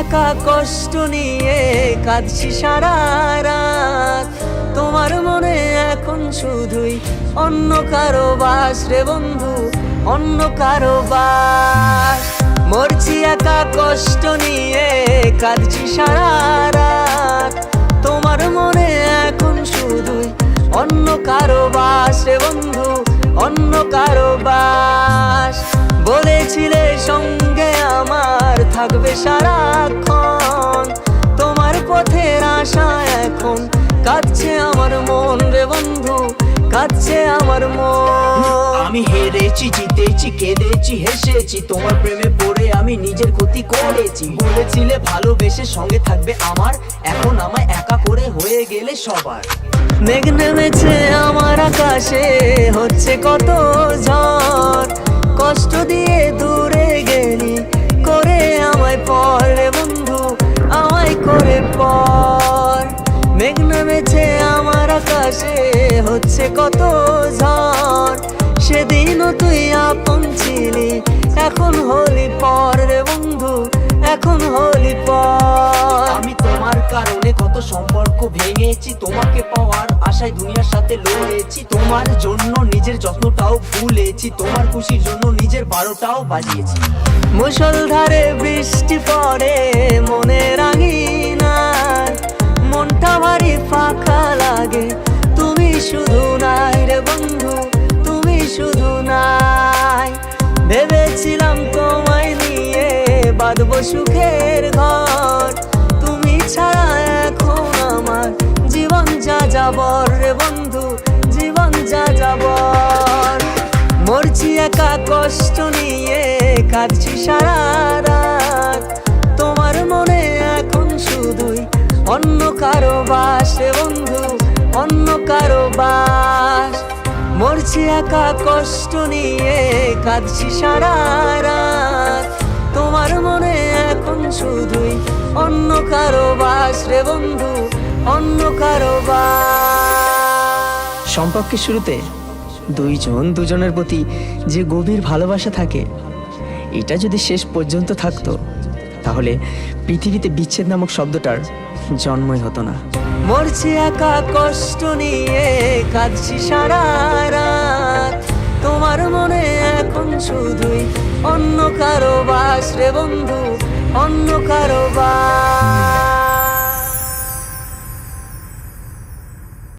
একা কষ্ট নিয়ে কাঁদছি সারা রাত। তোমার মনে এখন শুধুই অন্য কারো বাস রে বন্ধু, অন্য কারো বাস। মরছি একা কষ্ট নিয়ে কাঁদছি সারা রাত। তোমার মনে এখন শুধুই অন্য কারো বাস রে বন্ধু, অন্য কারো বাস। বলেছিলে সঙ্গে আমার থাকবে সারাক্ষণ, তোমার পথের আশা এখন কাঁদছে আমার মন রে বন্ধু, কাঁদছে আমার মন। আমি হেরেছি, জিতেছি, কেঁদেছি, হেসেছি, তোমার প্রেমে পড়ে আমি নিজের ক্ষতি করেছি। বলেছিলে ভালোবেসে সঙ্গে থাকবে আমার, এখন আমায় একা করে হয়ে গেলে সবার। মেঘ নেমেছে আমার আকাশে, হচ্ছে কত ঝড়। কষ্ট দিয়ে দূরে গেলি করে আমায় পর রে বন্ধু, আমায় করে পর। মেঘ নেমেছে আমার আকাশে, হচ্ছে কত ঝড়। সেদিনও তুই আপন ছিলি, এখন হলি পর রে বন্ধু, এখন হলি পর। আমি তোমার কারণে কত সম্পর্ক ভেঙেছি, তোমাকে পাওয়ার আশায় দুনিয়ার সাথে লড়েছি। তোমার জন্য নিজের যত্নটাও ভুলেছি, তোমার খুশির জন্য নিজের 12টাও বাজিয়েছি। মুষলধারে বৃষ্টি পড়ে মনে রাঙিনায়, মনটা ভারী ফাঁকা লাগে, তুমি শুধু নাই রে বন্ধু, তুমি শুধু নাই। ভেবেছিলাম তোমায় নিয়ে বাঁধবো সুখের ঘর, তুমি ছাড়া এখন আমার জীবন যা যাবর রে বন্ধু, জীবন যা যাবর। মরছি একা কষ্ট নিয়ে কাঁদছি সারা রাত। তোমার মনে এখন শুধুই অন্য কারো বাস রে বন্ধু, অন্য কারো বাস। মরছি একা কষ্ট নিয়ে কাঁদছি সারা রাত। তোমার মনে এখন শুধুই অন্য কারো বাস রে বন্ধু, অন্য কারো বাস। সম্পর্কের শুরুতে দুইজন দুজনের প্রতি যে গভীর ভালোবাসা থাকে, এটা যদি শেষ পর্যন্ত থাকতো তাহলে পৃথিবীতে বিচ্ছেদ নামক শব্দটার জন্মই হতো না। মরছি একা কষ্ট নিয়ে কাঁদছি সারা রাত। তোমার মনে এখন শুধুই অন্য কারো বাস রে বন্ধু, অন্য কারো বাস।